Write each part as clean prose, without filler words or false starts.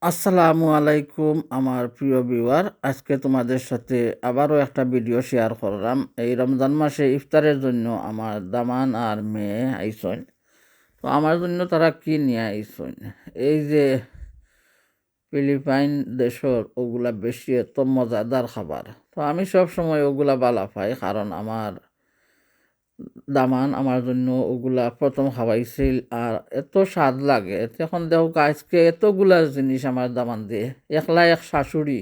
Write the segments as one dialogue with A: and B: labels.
A: আসসালামু আলাইকুম আমার প্রিয় ভিউয়ার। আজকে তোমাদের সাথে আবারও একটা ভিডিও শেয়ার করলাম। এই রমজান মাসে ইফতারের জন্য আমার দামান আর মেয়ে আইসন। তো আমার জন্য তারা কি নিয়ে আইসন, এই যে ফিলিপাইন দেশের ওগুলা বেশি এত মজাদার খাবার। তো আমি সব সময় ওগুলা বালা পাই, কারণ আমার দামান আমার জন্য ওগুলা প্রথম খাওয়াইছিল আর এত স্বাদ লাগে। এখন দেখো আজকে এতগুলা জিনিস আমার দামান দিয়ে, একলা এক শাশুড়ি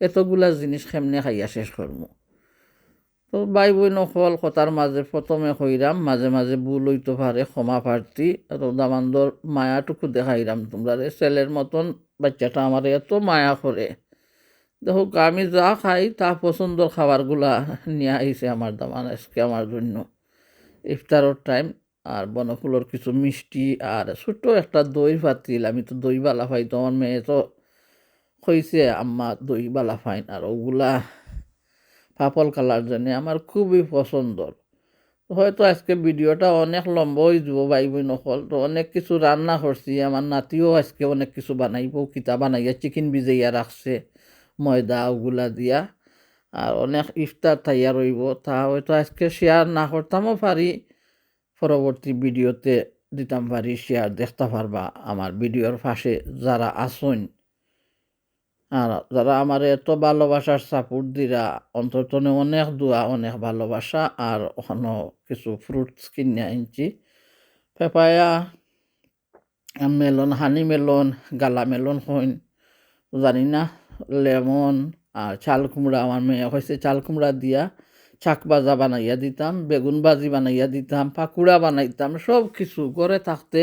A: এতগুলা জিনিস কেমনে খাইয়া শেষ করবো। তো বাই বই নকল কথার মাঝে প্রথমে কইরাম, মাঝে মাঝে ভুল হইতে পারে, ক্ষমা প্রার্থী। তো দামানদর মায়াটুকু দেখাইরাম তোমরা, ছেলের মতন বাচ্চাটা আমার এত মায়া করে। দেখো আমি যা খাই তা পছন্দের খাবারগুলা নিয়ে আইছে আমার দামান আজকে আমার জন্য ইফতারের টাইম। আর বনফুলের কিছু মিষ্টি আর ছোট্ট একটা দই পাতিল। আমি তো দই বালা পাই, তো আমার মেয়ে তো কইছে আম্মা দই বালা ফাইন, আর ওগুলা পাপল কালার জন্য আমার খুবই পছন্দর। হয়তো আজকে ভিডিওটা অনেক লম্বা হয়ে যাব ভাই বোন নকল। তো অনেক কিছু রান্না করছি, আমার নাতিও আজকে অনেক কিছু বানাইব, কিতা বানাইয়া চিকেন ভিজাইয়া রাখছে ময়দা ওগুলা দিয়া। আর অনেক ইফতার তাইয়া রইব, তা হয়তো আজকে শেয়ার না করতামও পারি, পরবর্তী ভিডিওতে দিতাম পারি শেয়ার, দেখতে পারবা আমার ভিডিওর পাশে যারা আসুন। আর যারা আমার এত ভালোবাসার সাপোর্ট দিরা, অন্তত অনেক দোয়া অনেক ভালোবাসা। আর ওখানে কিছু ফ্রুটস কিনে আনছি, পেপায়া, মেলন, হানি মেলন, গালা মেলন হইন জানি না, লেমন আর চাল কুমড়া। আমার মেয়ে হয়েছে চাল কুমড়া দিয়া শাক ভাজা বানাইয়া দিতাম, বেগুন ভাজি বানাইয়া দিতাম, পাকুড়া বানাইতাম, সব কিছু করে থাকতে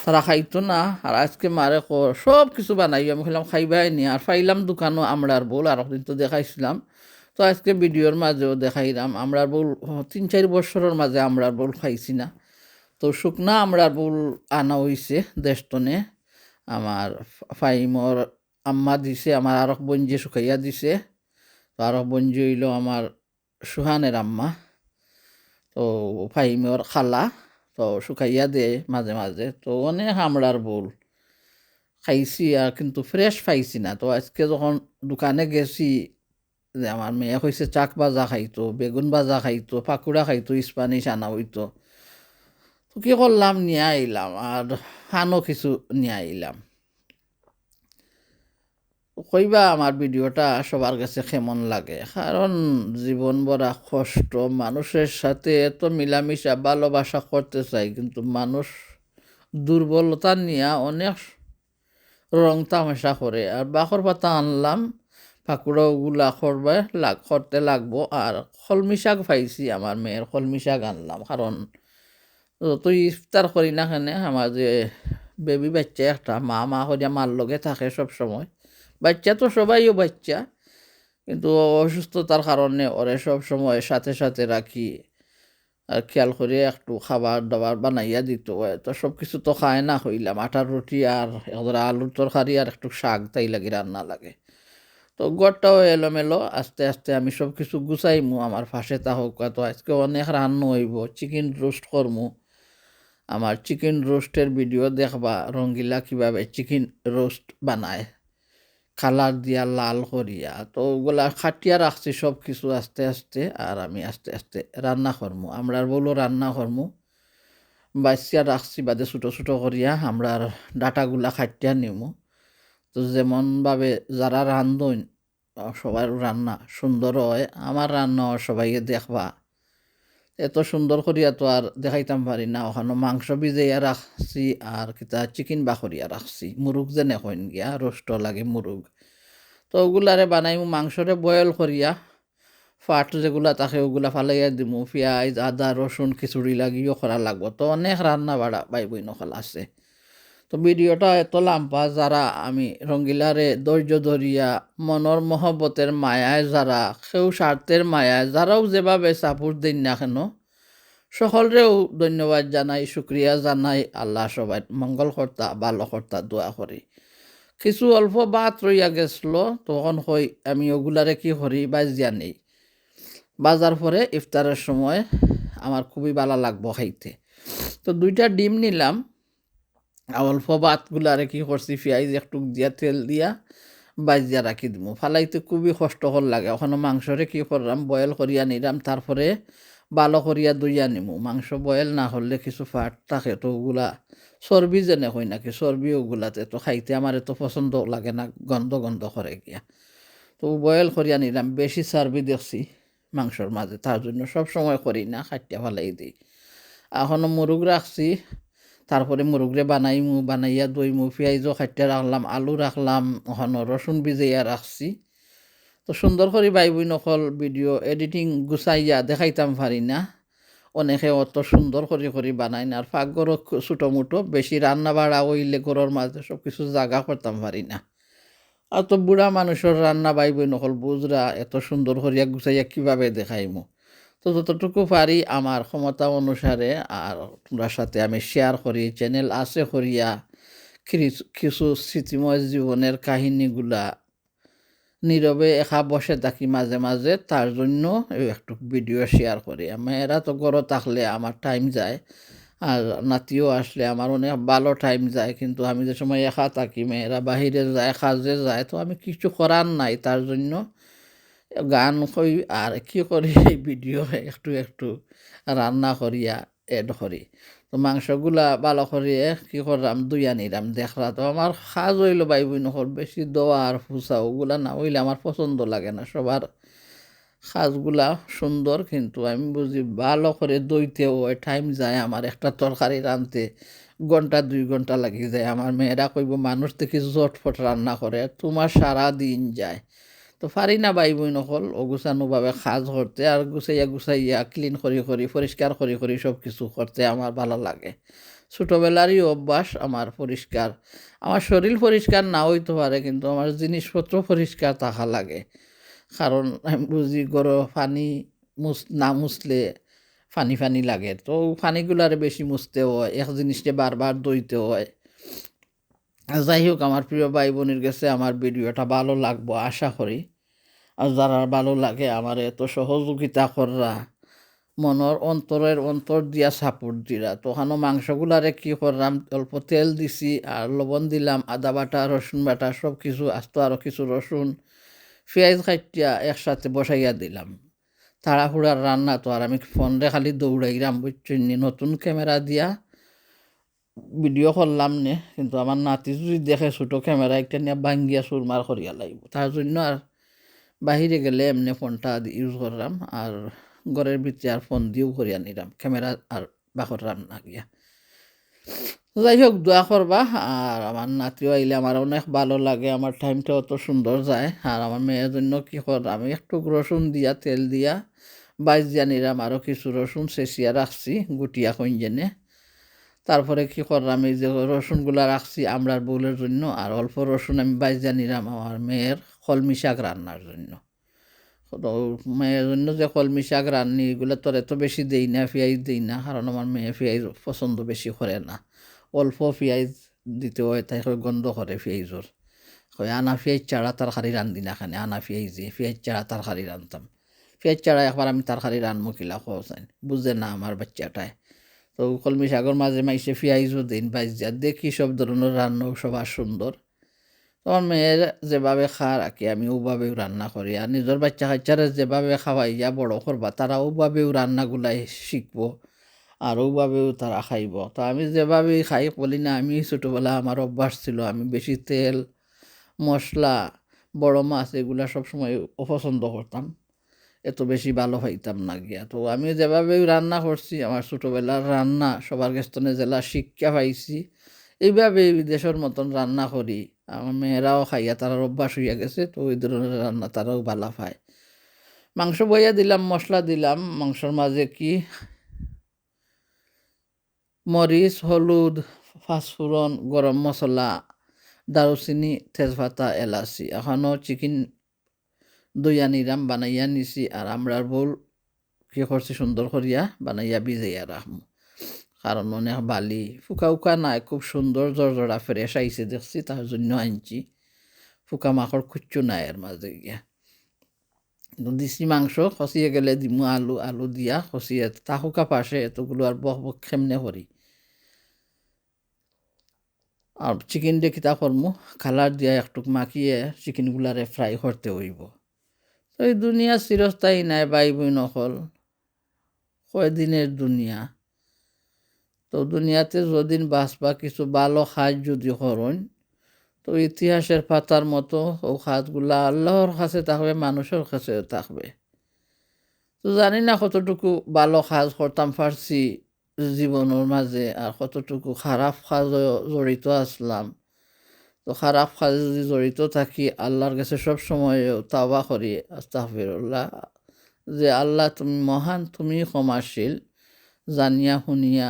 A: তারা খাইতো না। আর আজকে মারে সব কিছু বানাই, আমি খেলাম খাইবাই নি। আর ফাইলাম দোকানও আমরার বোল, আর একদিন তো দেখাইছিলাম। তো আজকে ভিডিওর মাঝেও দেখাইলাম আমরার বোল। 3-4 বছরের মাঝে আমরার বোল খাইছি না। তো শুকনা আমরার বোল আনা হয়েছে দেশতনে। আমার ফাইমর আম্মা দিছে, আমার আরক বঞ্জি শুকাইয়া দিছে। তো আরক বঞ্জি হইল আমার সুহানের আম্মা, তো ফাইমর খালা, তো শুকাইয়া দেয় মাঝে মাঝে। তো অনেক আমরার বোল খাইছি, আর কিন্তু ফ্রেশ পাইছি না। তো আজকে যখন দোকানে গেছি, যে আমার মেয়ে কইছে চাক ভাজা খাইতো, বেগুন ভাজা খাইতো, পাকুড়া খাইতো, স্পানিশ আনা হইতো। তো কি করলাম, নিয়ে আইলাম আর ফানও কিছু নিয়ে আইলাম। কইবা আমার ভিডিওটা সবার কাছে কেমন লাগে, কারণ জীবন ভরা কষ্ট, মানুষের সাথে এত মিলামিশা ভালোবাসা করতে চাই, কিন্তু মানুষ দুর্বলতা নিয়ে অনেক রং তামাশা করে। আর বাখর পাতা আনলাম, পাকুড়াগুলা করবে করতে লাগবো। আর কলমি শাক পাইছি, আমার মেয়ের কলমি শাক আনলাম, কারণ তুই ইফতার করি না কেনে আমার যে বেবি বাচ্চা একটা, মা মা করিয়া মার লগে থাকে সব সময়। বাচ্চা তো সবাইও বাচ্চা, কিন্তু অসুস্থতার কারণে ওরে সব সময় সাথে সাথে রাখি, আর খেয়াল করে একটু খাবার দাবার বানাইয়া দিত হয়। তো সব কিছু তো খায় না, হইলাম আটার রুটি আর একদরা আলুর তরকারি আর একটু শাক তাই লাগে, রান্না লাগে। তো গড়টাও এলোমেলো, আস্তে আস্তে আমি সব কিছু গুছাইমু, আমার ফাঁসে তা হোক। তো আজকে অনেক রান্না হইব, চিকেন রোস্ট করমু। আমার চিকেন রোস্টের ভিডিও দেখবা, রঙ্গিলা কিভাবে চিকেন রোস্ট বানায় কালার দিয়া লাল করিয়া। তো ওগুলা খাটিয়া রাখছি সব কিছু আস্তে আস্তে। আর আমি আস্তে আস্তে রান্না করমু, আমরার বলো রান্না করমু, বাচ্চা রাখছি বাদে ছোটো ছোটো করিয়া আমরার ডাটাগুলা খাটিয়া নিমু। তো যেমনভাবে যারা রান্ধন সবার রান্না সুন্দর হয়, আমার রান্না সবাইকে দেখবা এত সুন্দর করিয়া তো আর দেখাইতাম পারি না। ওখানে মাংস ভিজাইয়া রাখছি, আর কিতা চিকেন বাখরিয়া রাখছি, মুরুগ যেনে হইন গিয়া রোস্ট লাগে মুরুগ। তো ওগুলারে বানাইমু, মাংসরে বয়েল করিয়া ফাট যেগুলা থাকে ওগুলা ফালাইয়া দিমু, পেঁয়াজ আদা রসুন খিচুড়ি লাগিও করা লাগবো। তো অনেক রান্না বাড়া বাই বই নকল আছে। তো ভিডিওটা এত লাম্পা, যারা আমি রঙ্গিলারে ধৈর্য ধরিয়া মনের মহব্বতের মায়ায়, যারা সেও স্বার্থের মায়ায়, যারাও যেভাবে সাপোর্ট দিন না কেন, সকলরেও ধন্যবাদ জানাই, শুক্রিয়া জানাই। আল্লাহ সবাই মঙ্গল কর্তা ভালো কর্তা দোয়া করি। কিছু অল্প বাত রইয়া গেছিল, তখন হই আমি ওগুলারে কি করি বাজিয়া নেই, বাজার পরে ইফতারের সময় আমার খুবই ভালো লাগবো খাইতে। তো 2টা ডিম নিলাম, অল্প ভাতগুলারে কি করছি পেঁয়াজ একটু দিয়া তেল দিয়া বাজিয়া রাখি দিব ফালাইতে খুবই কষ্টকর লাগে ওখানে মাংসরে কি করলাম বয়েল করিয়া নিলাম তারপরে ভালো করিয়া দইয়া নিমু মাংস বয়েল না হলে কিছু ফাট থাকে তো ওগুলা চর্বি যেনে হয় নাকি চর্বি ওগুলাতে তো খাইতে আমার এত পছন্দ লাগে না গন্ধ গন্ধ করে গিয়া তো বয়েল করিয়া নিলাম বেশি চর্বি দেখছি মাংসর মাঝে তার জন্য সব সময় করি না খাইতে ফালাই দিই এখনও মুরগ রাখছি তারপরে মুরগরে বানাইয়া দইমু পেঁয়াজও খাইতে রাখলাম আলু রাখলাম ওখানে রসুন ভিজাইয়া রাখছি তো সুন্দর করে বাইবই নকল ভিডিও এডিটিং গুছাইয়া দেখাইতাম পারি না অনেকে অত সুন্দর করে বানায় না আর পাকঘরও ছোটো মুটো বেশি রান্না বাড়া হইলে ঘরের মাঝে সব কিছু জায়গা করতাম পারি না আর তো বুড়া মানুষের রান্না বাইবই নকল বুঝরা এত সুন্দর করিয়া গুছাইয়া কীভাবে দেখাইমু তো যতটুকু পারি আমার ক্ষমতা অনুসারে আর তোমরা সাথে আমি শেয়ার করি চ্যানেল আছে করিয়া কিছু স্মৃতিময় জীবনের কাহিনীগুলা নীরবে একা বসে থাকি মাঝে মাঝে তার জন্য একটু ভিডিও শেয়ার করি মেয়েরা তো ঘরে থাকলে আমার টাইম যায় আর নাতিও আসলে আমার অনেক ভালো টাইম যায় কিন্তু আমি যে সময় একা থাকি মেয়েরা বাহিরে যায় কাজে যায় তো আমি কিছু করার নাই তার জন্য গান কই আর কি করি এই ভিডিও একটু একটু রান্না করিয়া এড করি তো মাংসগুলা ভালো করিয়ে কি করলাম দুইয়া নিলাম দেখলা তো আমার সাজ হইল বাইবই নহল বেশি দোয়া আর ফুসা ওগুলা না হইলে আমার পছন্দ লাগে না সবার সাজগুলা সুন্দর কিন্তু আমি বুঝি ভালো করে দইতে ওই টাইম যায় আমার একটা তরকারি রাঁধতে ঘন্টা 2 ঘন্টা লাগি যায় আমার মেয়েরা কইব মানুষ থেকে জটফট রান্না করে তোমার সারা দিন যায় তো পারি না বাই বই নকল অগুছানোভাবে সাজ করতে আর গুছাইয়া ক্লিন করি পরিষ্কার করি সব কিছু করতে আমার ভালো লাগে ছোটোবেলারই অভ্যাস আমার পরিষ্কার আমার শরীর পরিষ্কার না হইতে পারে কিন্তু আমার জিনিসপত্র পরিষ্কার থাকা লাগে কারণ আমি বুঝি গরো পানি না মুছলে ফানি লাগে তো ফানিগুলারে বেশি মুছতে হয় এক জিনিসটা বারবার দইতে হয় যাই হোক আমার প্রিয় ভাই বোনের কাছে আমার ভিডিওটা ভালো লাগবো আশা করি আর যারা ভালো লাগে আমার এত সহযোগিতা কররা মনের অন্তরের অন্তর দিয়া সাপোর্ট দিরা তখনও মাংসগুলারে কি করলাম অল্প তেল দিছি আর লবণ দিলাম আদা বাটা রসুন বাটা সব কিছু আস্ত আরও কিছু রসুন পেঁয়াজ কাটিয়া একসাথে বসাইয়া দিলাম তাড়াহুড়ার রান্না তো আর আমি ফোনরে খালি দৌড়াইলাম বুঝছি নতুন ক্যামেরা দিয়া ভিডিও করলাম নে কিন্তু আমার নাতি যদি দেখে ছোটো ক্যামেরা একটা নিয়ে ভাঙ্গিয়া চুরমার করিয়া লাগব তার জন্য আর বাহিরে গেলে এমনি ফোনটা ইউজ করলাম আর ঘরের ভিতরে আর ফোন দিয়েও করিয়া নিলাম ক্যামেরা আর বাকরলাম না গিয়া যাই হোক দোয়া করবা আর আমার নাতিও আইলে আমার অনেক ভালো লাগে আমার টাইমটা অত সুন্দর যায় আর আমার মেয়ের জন্য কী করলাম আমি একটু রসুন দিয়া তেল দিয়া বাইজিয়া নিলাম আরও কিছু রসুন শেষিয়া রাখছি গুটিয়া কইজেনে তারপরে কি করলাম এই যে রসুনগুলা রাখছি আমরার বউলের জন্য আর অল্প রসুন আমি বাইজা নিলাম আমার মেয়ের কলমি শাক রান্নার জন্য তো মেয়ের জন্য যে কলমি শাক রান্নি এগুলো তোর এত বেশি দেই না পেঁয়াজ দিই না কারণ আমার মেয়ে পেঁয়াজ পছন্দ বেশি করে না অল্প পেঁয়াজ দিতে হয় তাই গন্ধ করে পেঁয়াজর আনা পেঁয়াজ চাড়া তরকারি রান্ধি না খানে আনা পেঁয়াজ চাড়া তরকারি রান্ধতাম পেঁয়াজ চাড়া একবার আমি তরকারি রানবো কিলা খোঁজেন বুঝে না আমার বাচ্চাটায় তো কলমি শাকের মাঝে মাইসে পেঁয়াজও দিন বাইজা দেখি সব ধরনের রান্না সবার সুন্দর তোমার মেয়ের যেভাবে খাওয়া রাখি আমি ওভাবেও রান্না করি আর নিজের বাচ্চা কাচ্চারা যেভাবে খাওয়াইয়া বড় করবা তারা ওভাবেও রান্নাগুলাই শিখবো আর ওভাবেও তারা খাইব তো আমি যেভাবেই খাই বলি না আমি ছোটোবেলা আমার অভ্যাস ছিল আমি বেশি তেল মশলা বড় মাছ এগুলা সবসময় অপছন্দ করতাম এত বেশি ভালো হইতাম না গিয়া তো আমি যেভাবে রান্না করছি আমার ছোটোবেলার রান্না সবার কাছে জেলা শিক্ষা পাইছি এইভাবে বিদেশের মতন রান্না করি আমার মেয়েরাও খাইয়া তারা অভ্যাস হইয়া গেছে তো ওই ধরনের রান্না তারাও ভালো পায় মাংস বইয়া দিলাম মশলা দিলাম মাংসর মাঝে কি মরিচ হলুদ পাঁচফোড়ন গরম মশলা দারুচিনি তেজপাতা এলাচি এখনও চিকেন দইয়া নিলাম বানাইয়া নিছি আর আমরার বউল কি করছি সুন্দর করিয়া বানাইয়া ভিজাইয়া রাখবো কারণ অনেক বালি ফুকা উকা নাই খুব সুন্দর জর্জরা ফ্রেশ আইছে দেখছি তার জন্য আনছি ফুকা মাখর খুচ্ছু নাই এর মাঝে গিয়া দিছি মাংস খসিয়ে গেলে দিমু আলু দিয়া খসিয়ে তা শুকা পাশে এতগুলো আর বক কেমনে করি আর চিকেন দিয়ে কিতা করমু, কালার দিয়া একটু মাখিয়ে চিকেনগুলারে ফ্রাই করতে হইব। তো এই দুনিয়া চিরস্থায়ী নাই ভাই বোন নকল, কয়দিনের দুনিয়া। তো দুনিয়াতে যদিন বাঁচবা কিছু ভালো কাজ যদি করেন, তো ইতিহাসের পাতার মতো ও কাজগুলা আল্লাহর কাছে থাকবে, মানুষের কাছেও থাকবে। তো জানি না কতটুকু ভালো কাজ করতাম পারছি জীবনের মাঝে, আর কতটুকু খারাপ কাজও জড়িত আসলাম। তো খারাপ কাজে যদি জড়িত থাকি, আল্লাহর কাছে সব সময় তাওবা করি, আস্তাগফিরুল্লাহ, যে আল্লাহ তুমি মহান, তুমি ক্ষমাশীল। জানিয়া শুনিয়া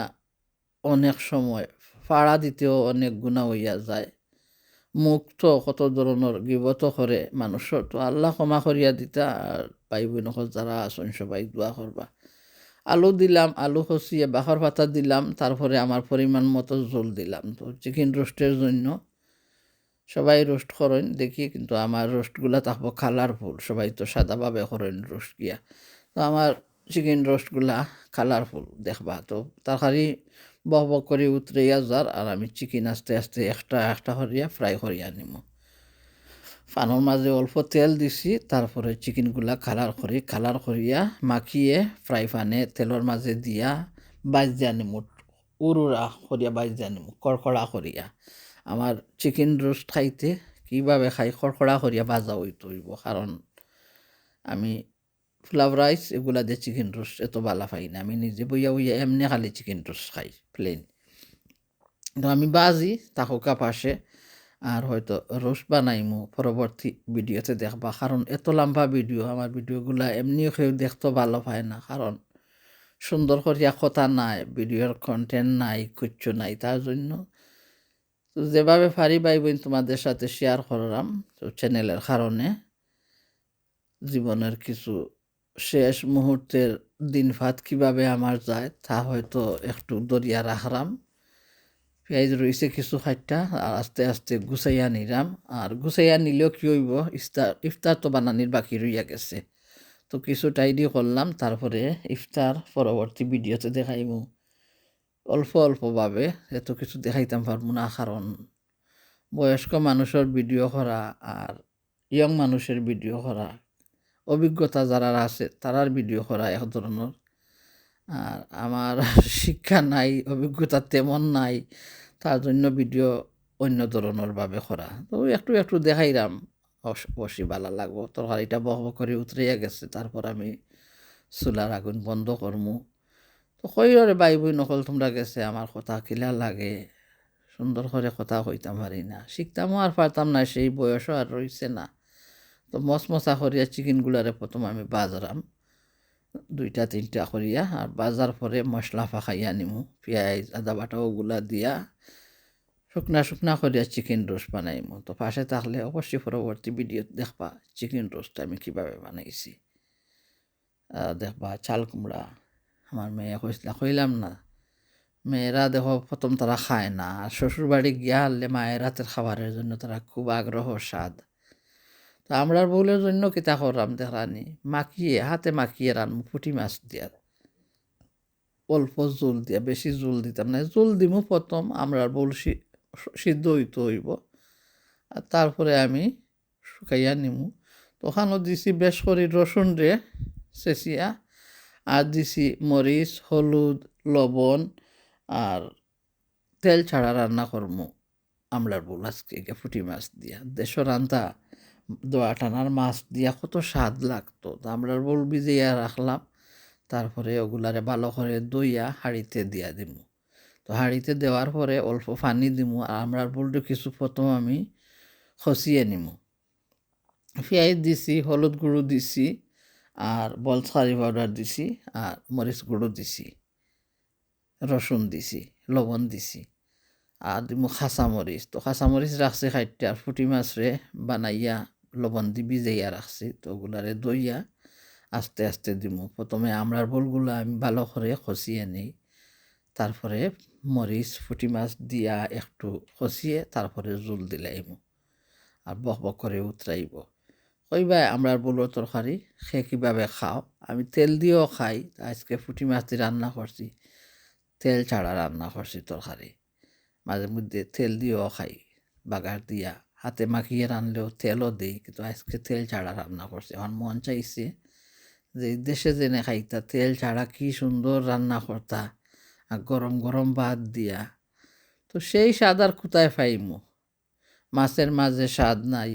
A: অনেক সময় ফাড়া দিতেও অনেক গুণা হইয়া যায়। মুখ তো কত ধরনের গিবত করে মানুষের, তো আল্লাহ ক্ষমা করিয়া দিতা। আর ভাই বোনসকল যারা আছেন সবাই দোয়া করবা। আলু দিলাম, আলু খসিয়ে বাখর পাতা দিলাম, তারপরে আমার পরিমাণ মতো ঝোল দিলাম। তো চিকেন রোস্টের জন্য সবাই রোস্ট করেন দেখি, কিন্তু আমার রোস্টগুলা থাকবো কালারফুল। সবাই তো সাদাভাবে করেন রোস্ট গিয়া, তো আমার চিকেন রোস্টগুলা কালারফুল দেখবা। তো তরকারি বক বক করে উতরাইয়া যার, আর আমি চিকেন আস্তে আস্তে একটা একটা করিয়া ফ্রাই করিয়া নিব। ফানোর মাঝে অল্প তেল দিছি, তারপরে চিকেনগুলা কালার করিয়া মাখিয়ে ফ্রাই প্যানে তেলের মাঝে দিয়া বাজিয়া নিমু, উড়ুরা করিয়া বাজিয়া নিমু, কড়কড়া করিয়া। আমার চিকেন রোস্ট খাইতে কীভাবে খাই, কড়কড়া করিয়া ভাজা হইব। কারণ আমি ফ্লাভ রাইস এগুলা দিয়ে চিকেন রোস্ট এত ভালো পাই না। আমি নিজে বইয়া বইয়া এমনি খালি চিকেন রোস্ট খাই প্লেন। তো আমি বাজি তাকুকা পাশে, আর হয়তো রোস্ট বানাইমু পরবর্তী ভিডিওতে দেখবা। কারণ এত লম্বা ভিডিও, আমার ভিডিওগুলা এমনিও কেউ দেখতে ভালো পায় না, কারণ সুন্দর করিয়া কথা নাই, ভিডিওর কন্টেন্ট নাই, কিচ্ছু নাই। তার জন্য তো যেভাবে পারি ভাই বোন তোমাদের সাথে শেয়ার করলাম। তো চ্যানেলের কারণে জীবনের কিছু শেষ মুহূর্তের দিনফাত কিভাবে আমার যায় তা হয়তো একটু দরিয়া রাখলাম। পেঁয়াজ রয়েছে কিছু খাইটা, আর আস্তে আস্তে গুছাইয়া নিলাম। আর গুছাইয়া নিলেও কী হইব, ইফতার তো বানানির বাকি রইয়া গেছে। তো কিছু টাইডি করলাম, তারপরে ইফতার পরবর্তী ভিডিওতে দেখাইব অল্প অল্পভাবে। এত কিছু দেখাইতাম পারবো না, কারণ বয়স্ক মানুষের ভিডিও করা আর ইয়ং মানুষের ভিডিও করা, অভিজ্ঞতা যারা আছে তারার ভিডিও করা এক ধরনের। আর আমার শিক্ষা নাই, অভিজ্ঞতা তেমন নাই, তার জন্য ভিডিও অন্য ধরনেরভাবে করা। তো একটু একটু দেখাইলাম, বসি ভালো লাগবো। তরকারিটা বক বক করে উতরাইয়া গেছে, তারপর আমি চুলার আগুন বন্ধ করমু। তো কইরে ভাই বোন নকল তোমরা গেছে আমার কথা কিলা লাগে, সুন্দর করে কথা কইতাম পারি না, শিখতামও আর পারতাম না, সেই বয়সও আর রইছে না। তো মশমশা করিয়া চিকেনগুলারে প্রথম আমি বাজরাম 2-3টা করিয়া, আর বাজার পরে মশলা ফাঁকাইয়া নিমু, পেঁয়াজ আদা বাটা ওগুলা দিয়া শুকনা শুকনা করিয়া চিকেন রোস্ট বানাইমু। তো পাশে থাকলে অবশ্যই পরবর্তী ভিডিও দেখবা চিকেন রোস্ট আমি কীভাবে বানাইছি। দেখবা চাল কুমড়া, আমার মেয়ে কইলাম না, মেয়েরা দেখো প্রথম তারা খায় না, আর শ্বশুরবাড়ি গিয়া হলে মায়ের হাতের খাবারের জন্য তারা খুব আগ্রহ স্বাদ। তো আমরা বউলের জন্য কিতা করলাম দেখানি, হাতে মাখিয়ে রানমু পুঁটি মাছ দিয়া, অল্প জোল দিয়া, বেশি জোল দিতাম না। জোল দিমু প্রথম, আমরা বউল সিদ্ধ হইব, আর তারপরে আমি শুকাইয়া নিমু। তখনও দিছি বেশ করে রসুন রে চেঁচিয়া, আর দিছি মরিচ, হলুদ, লবণ, আর তেল ছাড়া রান্না করমু আমলার বউল আজকে পুঁটি মাছ দিয়া। দেশের রান্তা দোয়া টানার মাছ দিয়া কত স্বাদ লাগতো। তো আমরার বউল ভিজাইয়া রাখলাম, তারপরে ওগুলারে ভালো করে দইয়া হাঁড়িতে দিয়া দিমু। তো হাঁড়িতে দেওয়ার পরে অল্প পানি দিমু, আর আমরার বউলটা কিছু প্রথম আমি খসিয়ে নিমু। পেঁয়াজ দিছি, হলুদ গুঁড়ো দিছি, আর বলসারি পাউডার দিছি, আর মরিচ গুঁড়ো দিছি, রসুন দিছি, লবণ দিছি, আর দিমু খাঁচামরিচ। তো খাঁচামরিচ রাখছি 60টা, আর পুঁটি মাছরে বানাইয়া লবণ দি ভিজাইয়া রাখছি। তো ওগুলারে দইয়া আস্তে আস্তে দিমু। প্রথমে আমরার বোলগুলো আমি ভালো করে খসিয়ে নিই, তারপরে মরিচ পুঁটি মাছ দিয়া একটু খসিয়ে তারপরে জোল দিলাইমু, আর বক বক করে উতরাইব। কইবা আমরার বউলের তরকারি সে কীভাবে খাও, আমি তেল দিয়েও খাই, আজকে পুঁটি মাছ দিয়ে রান্না করছি, তেল ছাড়া রান্না করছি তরকারি। মাঝে মধ্যে তেল দিয়েও খাই, বাগার দিয়া হাতে মাখিয়ে রানলেও তেলও দিই, কিন্তু আজকে তেল ছাড়া রান্না করছি। আমার মন চাইছে যে দেশে জেনে খাইতা তেল ছাড়া কি সুন্দর রান্না করতা, আর গরম গরম ভাত দিয়া। তো সেই স্বাদ আর কোথায় পাইমু? মাছের মাঝে স্বাদ নাই,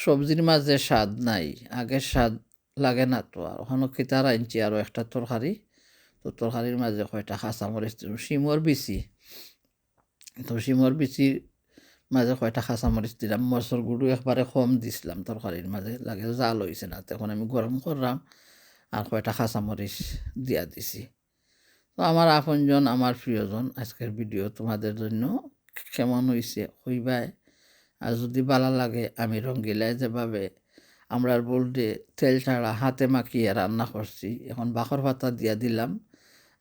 A: সবজির মাঝে স্বাদ নাই, আগের স্বাদ লাগে না তো। আর ওখানে কিতার আনছি আরও একটা তরকারি, তো তরকারির মাঝে কয়টা কাঁচামরিচ দিলাম, শিমর বিচি, তো শিমর বিচির মাঝে কয়টা কাঁচামরিচ দিলাম, মরচর গুঁড়ো একবারে কম দিছিলাম তরকারির মাঝে, লাগে জাল হয়েছে না। তখন আমি গরম করলাম আর কয়টা কাঁচামরিচ দিয়া দিছি। তো আমার আপনজন, আমার প্রিয়জন, আজকের ভিডিও তোমাদের জন্য কেমন হয়েছে হইবাই। আর যদি ভালো লাগে, আমি রঙ্গিলায় যেভাবে আমরার বোল্ডে তেল ছাড়া হাতে মাখিয়ে রান্না করছি, এখন বাখর পাতা দিয়া দিলাম,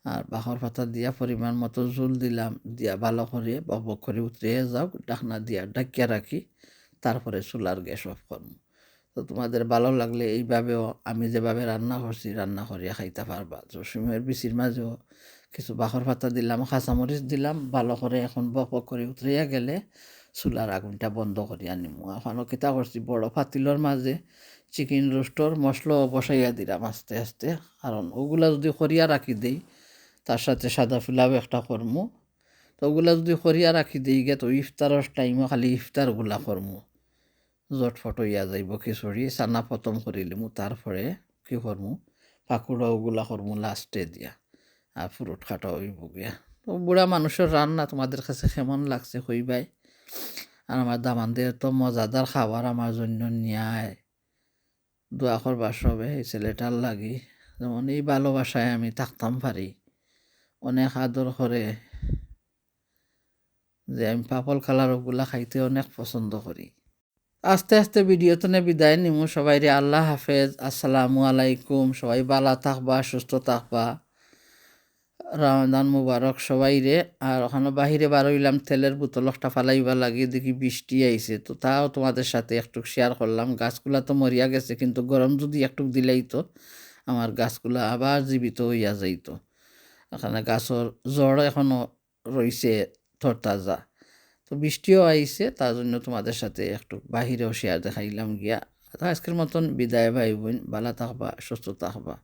A: আর বাখর পাতা দিয়া পরিমাণ মতো জল দিলাম, দিয়া ভালো করে বক করে উতরিয়ে যাও, ঢাকনা দিয়া ঢাকিয়া রাখি, তারপরে চুলার গ্যাস অফ করবো। তো তোমাদের ভালো লাগলে এইভাবেও আমি যেভাবে রান্না করছি রান্না করিয়া খাইতে পারবা। জসিমের বিচির মাঝেও কিছু বাখর পাতা দিলাম, কাঁচামরিচ দিলাম, ভালো করে এখন বক করে উতরিয়া গেলে চুলার আগুনটা বন্ধ করিয়া নিমু। এখনও কিতা করছি, বড় পাতিলর মাঝে চিকেন রোস্টর মশলাও বসাইয়া দিলাম আস্তে আস্তে, কারণ ওগুলা যদি করিয়া রাখি দেই, তার সাথে সাদা ফিলাও একটা করমু, তো ওগুলা যদি করিয়া রাখি দিই গে, তো ইফতারের টাইমও খালি ইফতারগুলা করমু, জটফট হইয়া যাইব। খিচুড়ি চানা প্রথম করিলিমু, তারপরে কি করমু, পাকুড়া ওগুলা করমু লাস্টে দিয়া, আর ফুরুট খাটা হইব গিয়া। তো বুড়া মানুষের রান্না তোমাদের কাছে কেমন লাগছে হইবাই। আর আমার দামানদের তো মজাদার খাবার আমার জন্য নিয়ায়, দোয়া করবার সবে এই ছেলেটার লাগি, যেমন এই ভালোবাসায় আমি থাকতাম পারি, অনেক আদর করে, যে আমি পাপল কালার ওগুলা খাইতে অনেক পছন্দ করি। আস্তে আস্তে ভিডিওতে বিদায় নিমু, সবাই রে আল্লাহ হাফেজ, আসসালামু আলাইকুম। সবাই ভালো থাকবা, সুস্থ থাকবা, রমজান মুবারক সবাই রে। আর ওখানে বাহিরে বার হইলাম, তেলের বোতল একটা ফালাইবা লাগে, দেখি বৃষ্টি আইছে, তো তাও তোমাদের সাথে একটু শেয়ার করলাম। গাছগুলা তো মরিয়া গেছে, কিন্তু গরম যদি একটু দিলেই তো আমার গাছগুলা আবার জীবিত হইয়া যাইতো। এখানে গাছের জড় এখনও রয়েছে তরতাজা। তো বৃষ্টিও আইছে, তার জন্য তোমাদের সাথে একটু বাহিরেও শেয়ার দেখাইলাম গিয়া। তো আজকের মতন বিদায় ভাই বোন, ভালো থাকবা, সুস্থ থাকবা,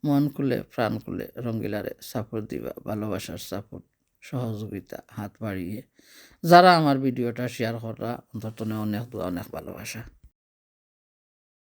A: মন খুলে প্রাণ খুলে রঙ্গিলারে সাপোর্ট দিবা, ভালোবাসার সাপোর্ট, সহযোগিতা হাত বাড়িয়ে। যারা আমার ভিডিওটা শেয়ার করা, অন্তত অনেক দোয়া, অনেক ভালোবাসা।